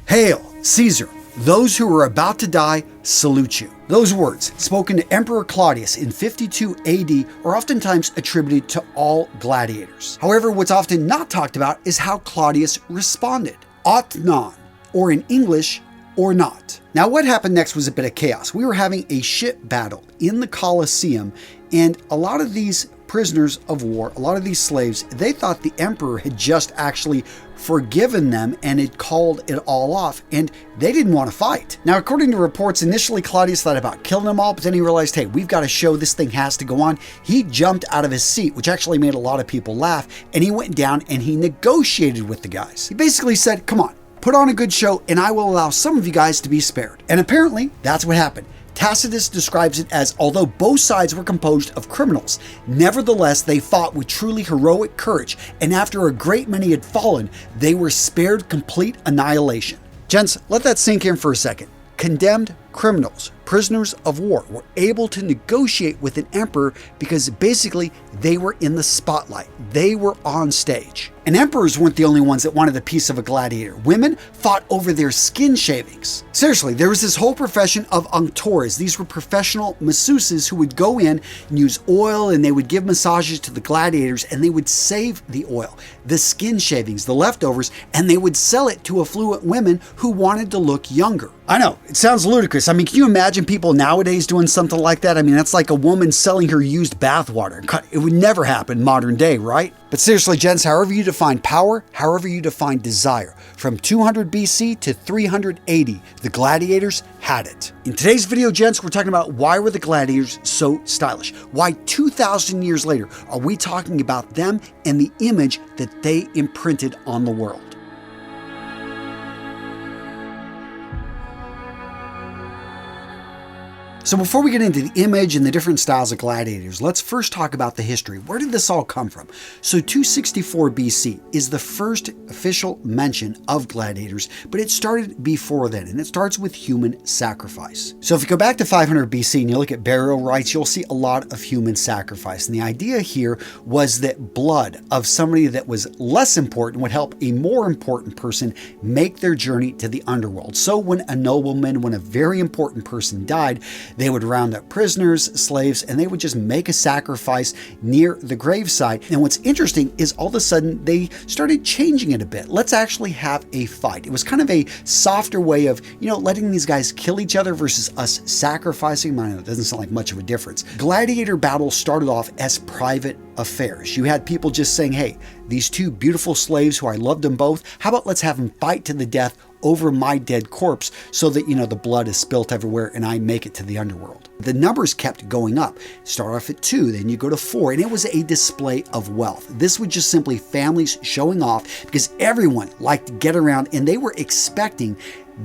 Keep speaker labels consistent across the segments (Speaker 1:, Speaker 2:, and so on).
Speaker 1: "Hail, Caesar! Those who are about to die salute you." Those words, spoken to Emperor Claudius in 52 AD, are oftentimes attributed to all gladiators. However, what's often not talked about is how Claudius responded. Aut non, or in English, or not. Now, what happened next was a bit of chaos. We were having a ship battle in the Colosseum, and a lot of these prisoners of war, a lot of these slaves, they thought the emperor had just actually forgiven them and had called it all off, and they didn't want to fight. Now, according to reports, initially Claudius thought about killing them all, but then he realized, hey, we've got to show this thing has to go on. He jumped out of his seat, which actually made a lot of people laugh, and he went down and he negotiated with the guys. He basically said, come on, put on a good show and I will allow some of you guys to be spared. And apparently that's what happened. Tacitus describes it as, although both sides were composed of criminals, nevertheless they fought with truly heroic courage, and after a great many had fallen, they were spared complete annihilation. Gents, let that sink in for a second. Condemned criminals, prisoners of war, were able to negotiate with an emperor because basically they were in the spotlight. They were on stage. And emperors weren't the only ones that wanted a piece of a gladiator. Women fought over their skin shavings. Seriously, there was this whole profession of unctores. These were professional masseuses who would go in and use oil, and they would give massages to the gladiators, and they would save the oil, the skin shavings, the leftovers, and they would sell it to affluent women who wanted to look younger. I know, it sounds ludicrous. I mean, can you imagine people nowadays doing something like that? I mean, that's like a woman selling her used bathwater. It would never happen modern day, right? But seriously, gents, however you define power, however you define desire, from 200 BC to 380, the gladiators had it. In today's video, gents, we're talking about why were the gladiators so stylish? Why 2,000 years later are we talking about them and the image that they imprinted on the world? So before we get into the image and the different styles of gladiators, let's first talk about the history. Where did this all come from? So 264 BC is the first official mention of gladiators, but it started before then, and it starts with human sacrifice. So if you go back to 500 BC and you look at burial rites, you'll see a lot of human sacrifice. And the idea here was that blood of somebody that was less important would help a more important person make their journey to the underworld. So when a nobleman, when a very important person died, they would round up prisoners, slaves, and they would just make a sacrifice near the graveside. And what's interesting is all of a sudden they started changing it a bit. Let's actually have a fight. It was kind of a softer way of, letting these guys kill each other versus us sacrificing. I know it doesn't sound like much of a difference. Gladiator battles started off as private affairs. You had people just saying, hey, these two beautiful slaves who I loved them both, how about let's have them fight to the death over my dead corpse so that, the blood is spilt everywhere and I make it to the underworld. The numbers kept going up. Start off at 2, then you go to 4, and it was a display of wealth. This was just simply families showing off because everyone liked to get around and they were expecting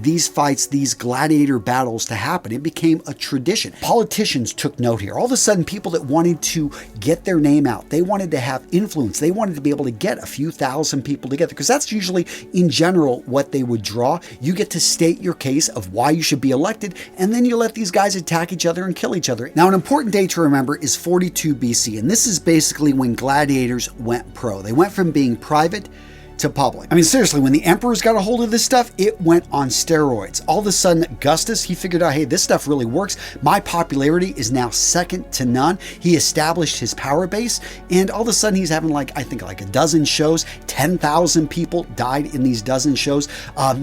Speaker 1: these fights, these gladiator battles to happen. It became a tradition. Politicians took note here. All of a sudden, people that wanted to get their name out, they wanted to have influence. They wanted to be able to get a few thousand people together because that's usually, in general, what they would draw. You get to state your case of why you should be elected, and then you let these guys attack each other and kill each other. Now, an important date to remember is 42 BC, and this is basically when gladiators went pro. They went from being private to public. I mean, seriously, when the emperors got a hold of this stuff, it went on steroids. All of a sudden, Augustus, he figured out, hey, this stuff really works. My popularity is now second to none. He established his power base, and all of a sudden, he's having I think a dozen shows. 10,000 people died in these dozen shows.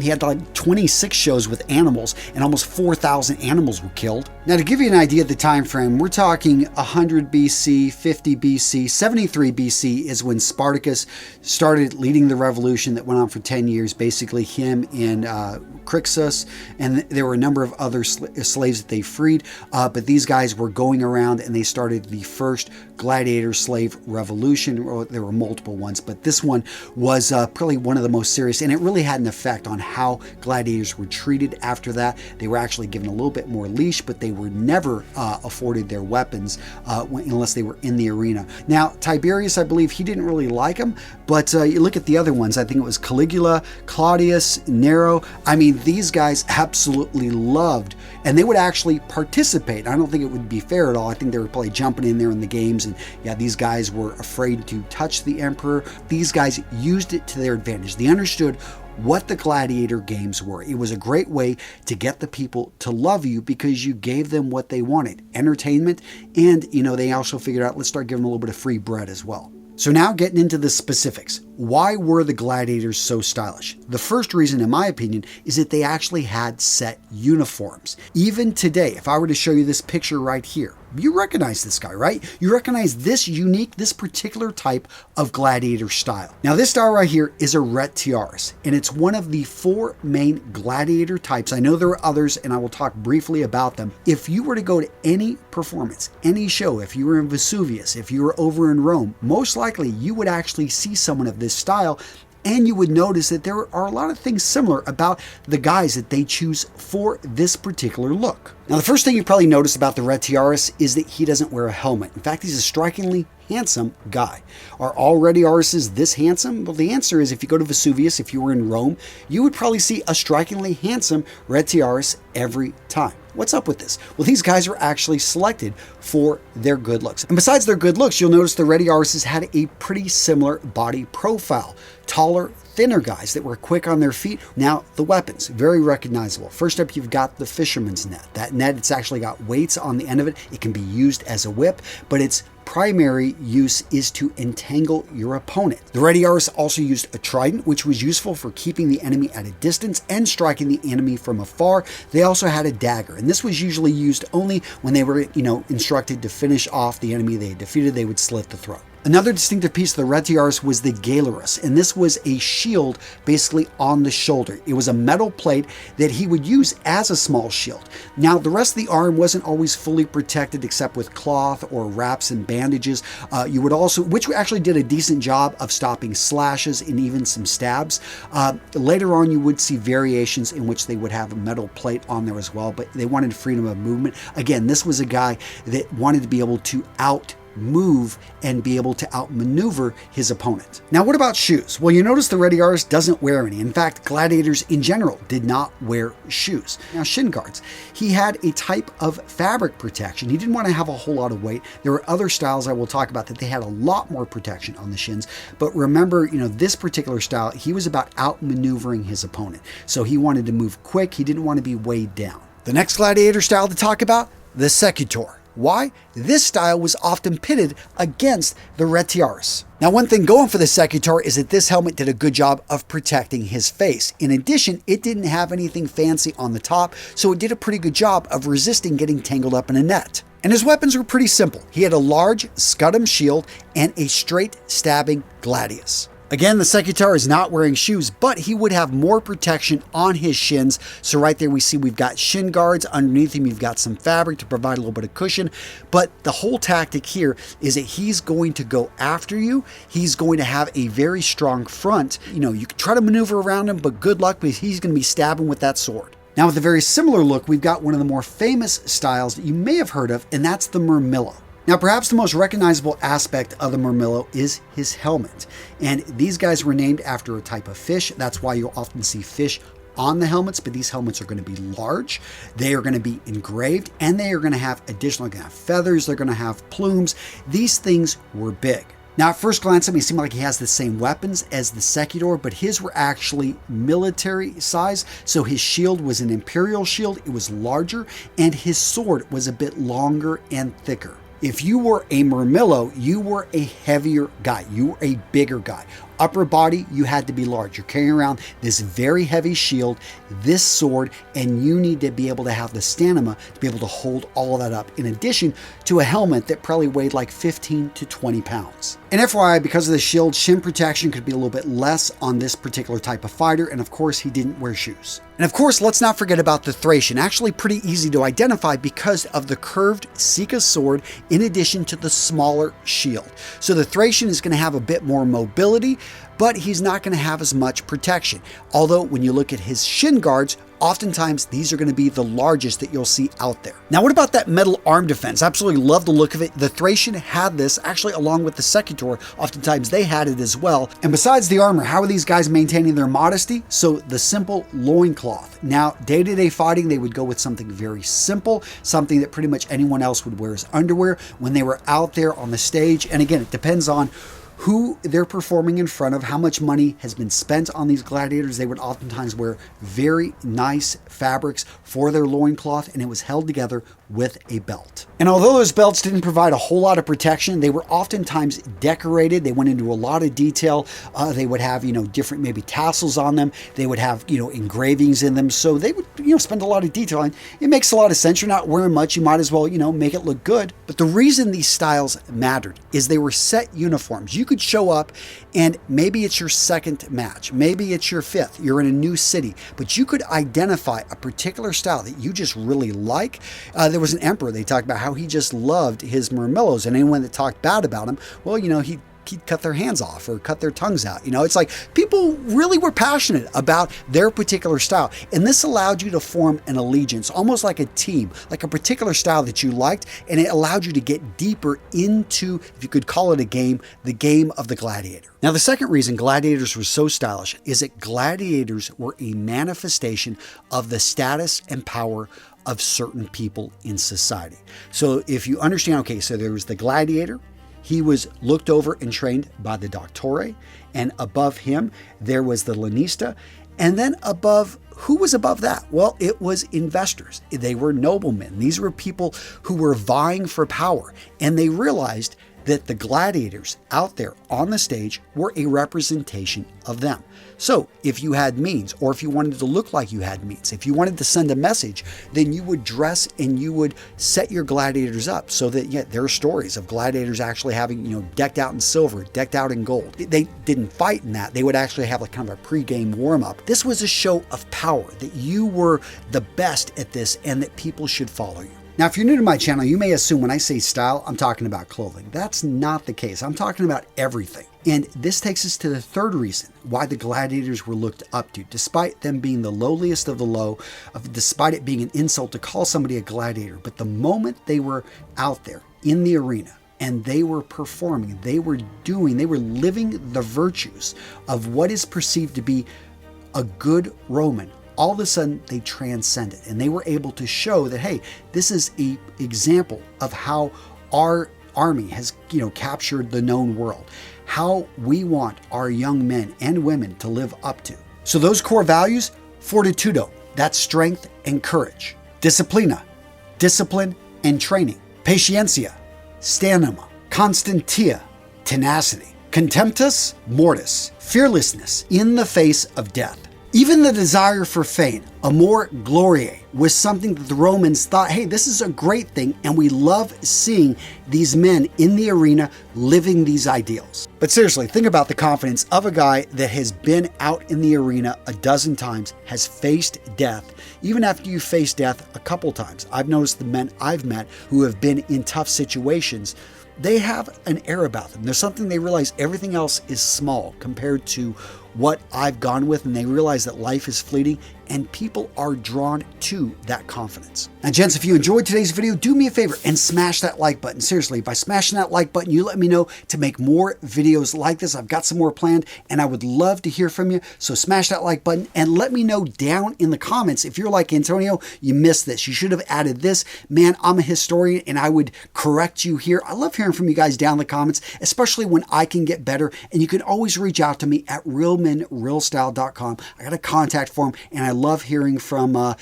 Speaker 1: He had 26 shows with animals, and almost 4,000 animals were killed. Now, to give you an idea of the time frame, we're talking 100 BC, 50 BC, 73 BC is when Spartacus started leading the revolution that went on for 10 years, basically him and Crixus, and there were a number of other slaves that they freed, but these guys were going around and they started the first gladiator slave revolution. There were multiple ones, but this one was probably one of the most serious, and it really had an effect on how gladiators were treated after that. They were actually given a little bit more leash, but they were never afforded their weapons unless they were in the arena. Now, Tiberius, I believe, he didn't really like them, but you look at the other ones. I think it was Caligula, Claudius, Nero. I mean, these guys absolutely loved, and they would actually participate. I don't think it would be fair at all. I think they were probably jumping in there in the games, and yeah, these guys were afraid to touch the emperor. These guys used it to their advantage. They understood what the gladiator games were. It was a great way to get the people to love you because you gave them what they wanted, entertainment, and they also figured out, let's start giving them a little bit of free bread as well. So now getting into the specifics. Why were the gladiators so stylish? The first reason, in my opinion, is that they actually had set uniforms. Even today, if I were to show you this picture right here, you recognize this guy, right? You recognize this particular type of gladiator style. Now this style right here is a Retiarius, and it's one of the 4 main gladiator types. I know there are others, and I will talk briefly about them. If you were to go to any performance, any show, if you were in Vesuvius, if you were over in Rome, most likely you would actually see someone of this style, and you would notice that there are a lot of things similar about the guys that they choose for this particular look. Now, the first thing you probably notice about the Retiarius is that he doesn't wear a helmet. In fact, he's a strikingly handsome guy. Are all Retiariuses this handsome? Well, the answer is if you go to Vesuvius, if you were in Rome, you would probably see a strikingly handsome Retiarius every time. What's up with this? Well, these guys were actually selected for their good looks. And besides their good looks, you'll notice the Retiariuses had a pretty similar body profile. Taller, thinner guys that were quick on their feet. Now, the weapons, very recognizable. First up, you've got the fisherman's net. That net, it's actually got weights on the end of it. It can be used as a whip, but its primary use is to entangle your opponent. The Retiarius also used a trident, which was useful for keeping the enemy at a distance and striking the enemy from afar. They also had a dagger, and this was usually used only when they were, instructed to finish off the enemy they had defeated. They would slit the throat. Another distinctive piece of the Retiarius was the Gladiatos, and this was a shield basically on the shoulder. It was a metal plate that he would use as a small shield. Now, the rest of the arm wasn't always fully protected except with cloth or wraps and bandages. You would also, which actually did a decent job of stopping slashes and even some stabs. Later on, you would see variations in which they would have a metal plate on there as well, but they wanted freedom of movement. Again, this was a guy that wanted to be able to move and be able to outmaneuver his opponent. Now, what about shoes? Well, you notice the Retiarius doesn't wear any. In fact, gladiators in general did not wear shoes. Now, shin guards. He had a type of fabric protection. He didn't want to have a whole lot of weight. There were other styles I will talk about that they had a lot more protection on the shins. But remember, this particular style, he was about outmaneuvering his opponent. So he wanted to move quick. He didn't want to be weighed down. The next gladiator style to talk about, the Secutor. Why? This style was often pitted against the Retiarius. Now, one thing going for the Secutor is that this helmet did a good job of protecting his face. In addition, it didn't have anything fancy on the top, so it did a pretty good job of resisting getting tangled up in a net. And his weapons were pretty simple. He had a large scutum shield and a straight stabbing gladius. Again, the Secutor is not wearing shoes, but he would have more protection on his shins. So right there we see we've got shin guards. Underneath him, you've got some fabric to provide a little bit of cushion. But the whole tactic here is that he's going to go after you. He's going to have a very strong front. You can try to maneuver around him, but good luck because he's going to be stabbing with that sword. Now, with a very similar look, we've got one of the more famous styles that you may have heard of, and that's the Murmillo. Now, perhaps the most recognizable aspect of the Murmillo is his helmet. And these guys were named after a type of fish. That's why you'll often see fish on the helmets, but these helmets are going to be large. They are going to be engraved, and they are going to have additional, feathers. They're going to have plumes. These things were big. Now, at first glance, it may seem like he has the same weapons as the Secutor, but his were actually military size. So his shield was an imperial shield. It was larger, and his sword was a bit longer and thicker. If you were a Murmillo, you were a heavier guy. You were a bigger guy. Upper body, you had to be large. You're carrying around this very heavy shield, this sword, and you need to be able to have the stamina to be able to hold all of that up, in addition to a helmet that probably weighed like 15 to 20 pounds. And FYI, because of the shield, shin protection could be a little bit less on this particular type of fighter, and of course, he didn't wear shoes. And of course, let's not forget about the Thracian, actually pretty easy to identify because of the curved Sika sword in addition to the smaller shield. So the Thracian is going to have a bit more mobility, but he's not going to have as much protection. Although when you look at his shin guards, oftentimes these are going to be the largest that you'll see out there. Now, what about that metal arm defense? Absolutely love the look of it. The Thracian had this, actually along with the Secutor. Oftentimes they had it as well. And besides the armor, how are these guys maintaining their modesty? So the simple loincloth. Now, day-to-day fighting, they would go with something very simple, something that pretty much anyone else would wear as underwear when they were out there on the stage. And again, it depends on who they're performing in front of, how much money has been spent on these gladiators. They would oftentimes wear very nice fabrics for their loincloth, and it was held together with a belt. And although those belts didn't provide a whole lot of protection, they were oftentimes decorated. They went into a lot of detail. They would have, different maybe tassels on them. They would have, engravings in them. So they would, spend a lot of detail. And it makes a lot of sense. You're not wearing much. You might as well, make it look good. But the reason these styles mattered is they were set uniforms. You could show up and maybe it's your second match. Maybe it's your fifth. You're in a new city, but you could identify a particular style that you just really like. There was an emperor. They talked about how he just loved his Murmillos, and anyone that talked bad about him, well, he'd cut their hands off or cut their tongues out. It's like people really were passionate about their particular style. And this allowed you to form an allegiance, almost like a team, like a particular style that you liked. And it allowed you to get deeper into, if you could call it a game, the game of the gladiator. Now, the second reason gladiators were so stylish is that gladiators were a manifestation of the status and power of certain people in society. So if you understand, okay, so there was the gladiator. He was looked over and trained by the doctore, and above him there was the lanista, and then who was above that? Well, it was investors. They were noblemen. These were people who were vying for power, and they realized that the gladiators out there on the stage were a representation of them. So if you had means, or if you wanted to look like you had means, if you wanted to send a message, then you would dress and you would set your gladiators up so that, there are stories of gladiators actually having, decked out in silver, decked out in gold. They didn't fight in that. They would actually have like kind of a pre-game warm-up. This was a show of power, that you were the best at this and that people should follow you. Now, if you're new to my channel, you may assume when I say style, I'm talking about clothing. That's not the case. I'm talking about everything. And this takes us to the third reason why the gladiators were looked up to, despite them being the lowliest of the low, despite it being an insult to call somebody a gladiator. But the moment they were out there in the arena and they were performing, they were living the virtues of what is perceived to be a good Roman, all of a sudden they transcended and they were able to show that, hey, this is an example of how our army has, captured the known world, how we want our young men and women to live up to. So those core values: fortitudo, that's strength and courage; disciplina, discipline and training; patientia, stamina; constantia, tenacity; contemptus mortis, fearlessness in the face of death. Even the desire for fame, amor gloriae, was something that the Romans thought, hey, this is a great thing, and we love seeing these men in the arena living these ideals. But seriously, think about the confidence of a guy that has been out in the arena a dozen times, has faced death. Even after you face death a couple times, I've noticed the men I've met who have been in tough situations, they have an air about them. There's something they realize everything else is small compared to what I've gone with, and they realize that life is fleeting, and people are drawn to that confidence. Now, gents, if you enjoyed today's video, do me a favor and smash that like button. Seriously, by smashing that like button, you let me know to make more videos like this. I've got some more planned, and I would love to hear from you. So smash that like button and let me know down in the comments if you're like, Antonio, you missed this. You should have added this. Man, I'm a historian, and I would correct you here. I love hearing from you guys down in the comments, especially when I can get better. And you can always reach out to me at realmenrealstyle.com. I got a contact form, and I love hearing from the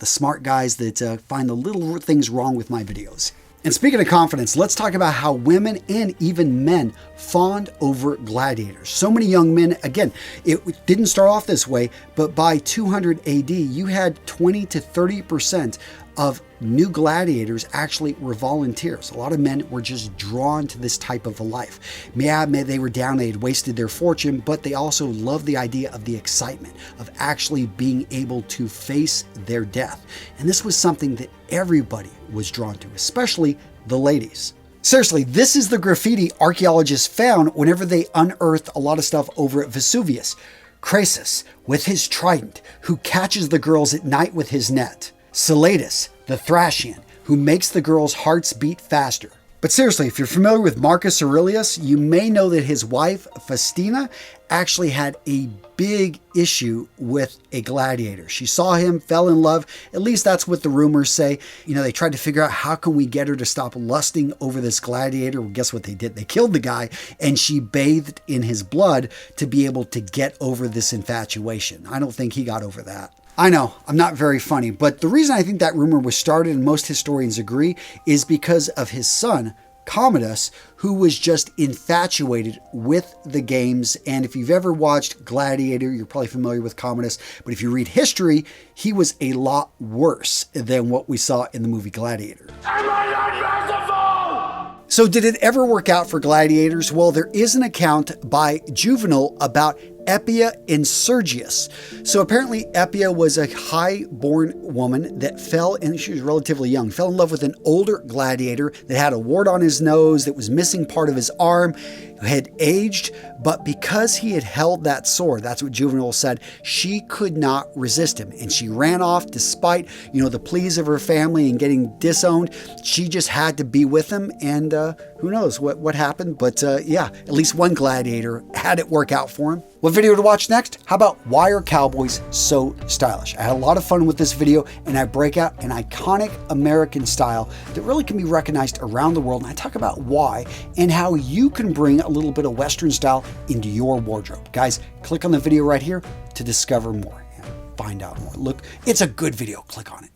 Speaker 1: smart guys that find the little things wrong with my videos. And speaking of confidence, let's talk about how women and even men fawned over gladiators. So many young men, again, it didn't start off this way, but by 200 AD, you had 20 to 30% of new gladiators actually were volunteers. A lot of men were just drawn to this type of a life. Yeah, they were down, they had wasted their fortune, but they also loved the idea of the excitement of actually being able to face their death. And this was something that everybody was drawn to, especially the ladies. Seriously, this is the graffiti archaeologists found whenever they unearthed a lot of stuff over at Vesuvius. Crassus, with his trident, who catches the girls at night with his net. Celadus, the Thracian, who makes the girls' hearts beat faster. But seriously, if you're familiar with Marcus Aurelius, you may know that his wife, Faustina, actually had a big issue with a gladiator. She saw him, fell in love. At least that's what the rumors say. They tried to figure out how can we get her to stop lusting over this gladiator. Well, guess what they did? They killed the guy, and she bathed in his blood to be able to get over this infatuation. I don't think he got over that. I know, I'm not very funny, but the reason I think that rumor was started, and most historians agree, is because of his son, Commodus, who was just infatuated with the games. And if you've ever watched Gladiator, you're probably familiar with Commodus. But if you read history, he was a lot worse than what we saw in the movie Gladiator. Am I not merciful? So did it ever work out for gladiators? Well, there is an account by Juvenal about Eppia and Sergius. So apparently Eppia was a high-born woman that fell, and she was relatively young, fell in love with an older gladiator that had a wart on his nose, that was missing part of his arm, had aged, but because he had held that sword, that's what Juvenal said, she could not resist him. And she ran off despite, the pleas of her family and getting disowned. She just had to be with him, and who knows what happened. But yeah, at least one gladiator had it work out for him. What video to watch next? How about why are cowboys so stylish? I had a lot of fun with this video, and I break out an iconic American style that really can be recognized around the world. And I talk about why and how you can bring a little bit of Western style into your wardrobe. Guys, click on the video right here to discover more and find out more. Look, it's a good video. Click on it.